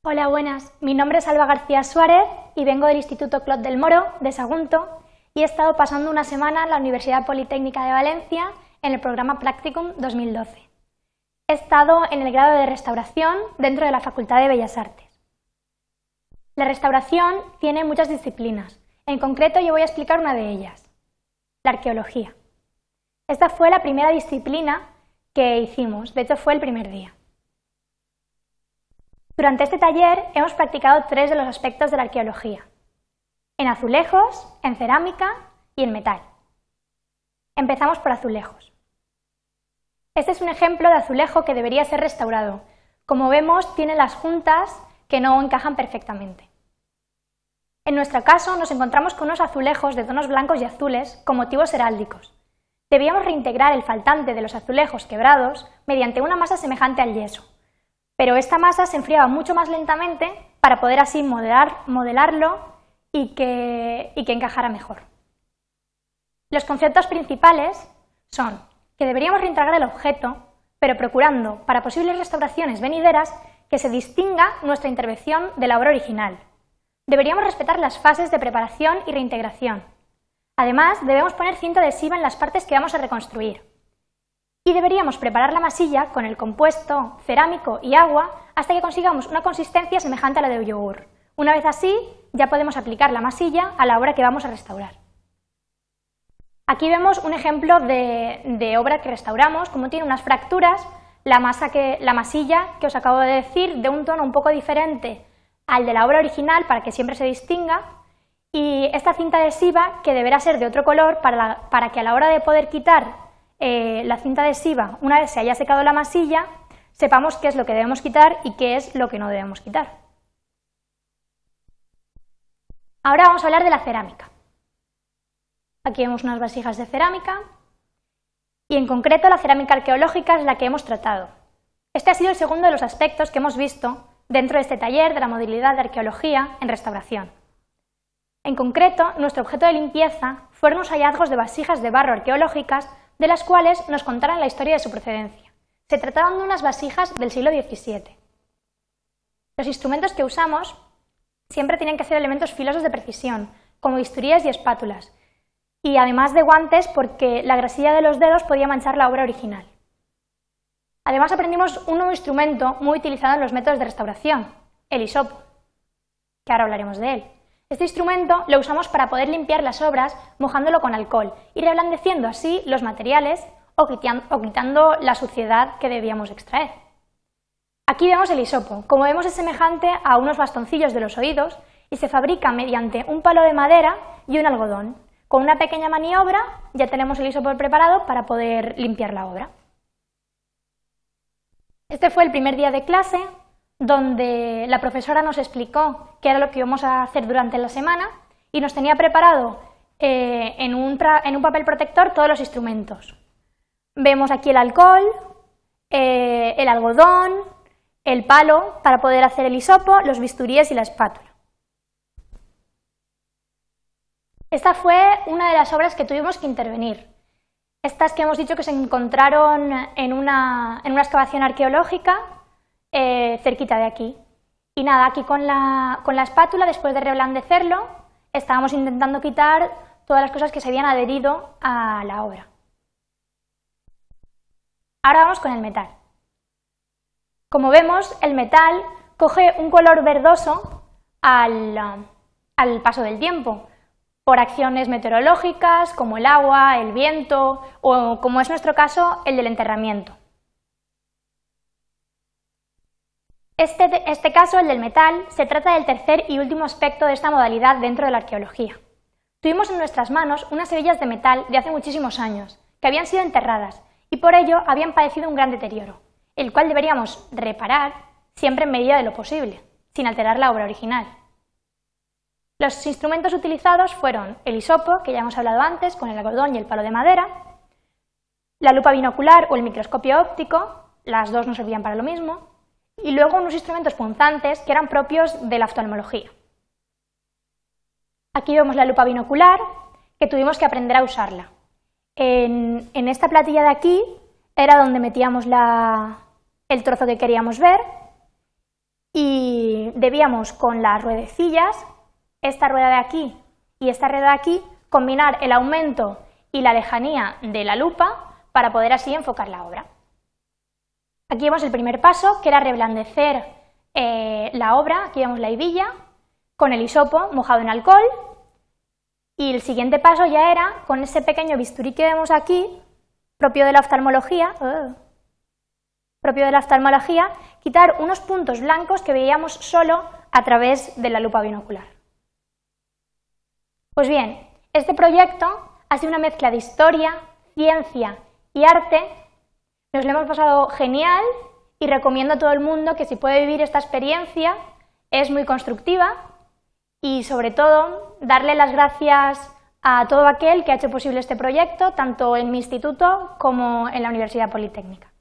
Hola, buenas. Mi nombre es Alba García Suárez y vengo del Instituto Clot del Moro, de Sagunto, y he estado pasando una semana en la Universidad Politécnica de Valencia en el programa Practicum 2012. He estado en el grado de Restauración dentro de la Facultad de Bellas Artes. La restauración tiene muchas disciplinas. En concreto, yo voy a explicar una de ellas, la arqueología. Esta fue la primera disciplina que hicimos, de hecho fue el primer día. Durante este taller hemos practicado 3 de los aspectos de la arqueología: en azulejos, en cerámica y en metal. Empezamos por azulejos. Este es un ejemplo de azulejo que debería ser restaurado. Como vemos, tiene las juntas que no encajan perfectamente. En nuestro caso, nos encontramos con unos azulejos de tonos blancos y azules con motivos heráldicos. Debíamos reintegrar el faltante de los azulejos quebrados mediante una masa semejante al yeso, pero esta masa se enfriaba mucho más lentamente para poder así modelarlo y que encajara mejor. Los conceptos principales son que deberíamos reintegrar el objeto, pero procurando, para posibles restauraciones venideras, que se distinga nuestra intervención de la obra original. Deberíamos respetar las fases de preparación y reintegración. Además, debemos poner cinta adhesiva en las partes que vamos a reconstruir. Y deberíamos preparar la masilla con el compuesto cerámico y agua hasta que consigamos una consistencia semejante a la de yogur. Una vez así, ya podemos aplicar la masilla a la obra que vamos a restaurar. Aquí vemos un ejemplo de obra que restauramos, como tiene unas fracturas, la masilla que os acabo de decir, de un tono un poco diferente al de la obra original para que siempre se distinga, y esta cinta adhesiva que deberá ser de otro color para que a la hora de poder quitar la cinta adhesiva, una vez se haya secado la masilla, sepamos qué es lo que debemos quitar y qué es lo que no debemos quitar. Ahora vamos a hablar de la cerámica. Aquí vemos unas vasijas de cerámica y en concreto la cerámica arqueológica es la que hemos tratado. Este ha sido el segundo de los aspectos que hemos visto dentro de este taller de la modalidad de arqueología en restauración. En concreto, nuestro objeto de limpieza fueron unos hallazgos de vasijas de barro arqueológicas de las cuales nos contaron la historia de su procedencia. Se trataban de unas vasijas del siglo XVII. Los instrumentos que usamos siempre tenían que ser elementos filosos de precisión, como bisturíes y espátulas, y además de guantes porque la grasilla de los dedos podía manchar la obra original. Además aprendimos un nuevo instrumento muy utilizado en los métodos de restauración, el hisopo, que ahora hablaremos de él. Este instrumento lo usamos para poder limpiar las obras mojándolo con alcohol y reblandeciendo así los materiales o quitando la suciedad que debíamos extraer. Aquí vemos el hisopo. Como vemos, es semejante a unos bastoncillos de los oídos y se fabrica mediante un palo de madera y un algodón. Con una pequeña maniobra ya tenemos el hisopo preparado para poder limpiar la obra. Este fue el primer día de clase, donde la profesora nos explicó qué era lo que íbamos a hacer durante la semana y nos tenía preparado en un papel protector todos los instrumentos. Vemos aquí el alcohol, el algodón, el palo para poder hacer el hisopo, los bisturíes y la espátula. Esta fue una de las obras que tuvimos que intervenir. Estas que hemos dicho que se encontraron en una excavación arqueológica cerquita de aquí. Y nada, aquí con la espátula, después de reblandecerlo, estábamos intentando quitar todas las cosas que se habían adherido a la obra. Ahora vamos con el metal. Como vemos, el metal coge un color verdoso al paso del tiempo, por acciones meteorológicas como el agua, el viento o, como es nuestro caso, el del enterramiento. Este caso, el del metal, se trata del tercer y último aspecto de esta modalidad dentro de la arqueología. Tuvimos en nuestras manos unas hebillas de metal de hace muchísimos años, que habían sido enterradas y por ello habían padecido un gran deterioro, el cual deberíamos reparar siempre en medida de lo posible, sin alterar la obra original. Los instrumentos utilizados fueron el hisopo, que ya hemos hablado antes, con el algodón y el palo de madera, la lupa binocular o el microscopio óptico, las dos nos servían para lo mismo, y luego unos instrumentos punzantes que eran propios de la oftalmología. Aquí vemos la lupa binocular, que tuvimos que aprender a usarla. En esta platilla de aquí era donde metíamos el trozo que queríamos ver y debíamos con las ruedecillas, esta rueda de aquí y esta rueda de aquí, combinar el aumento y la lejanía de la lupa para poder así enfocar la obra. Aquí vemos el primer paso, que era reblandecer la obra, aquí vemos la hebilla, con el hisopo mojado en alcohol, y el siguiente paso ya era, con ese pequeño bisturí que vemos aquí, propio de la oftalmología, quitar unos puntos blancos que veíamos solo a través de la lupa binocular. Pues bien, este proyecto ha sido una mezcla de historia, ciencia y arte. Nos lo hemos pasado genial y recomiendo a todo el mundo que si puede vivir esta experiencia, es muy constructiva y sobre todo darle las gracias a todo aquel que ha hecho posible este proyecto, tanto en mi instituto como en la Universidad Politécnica.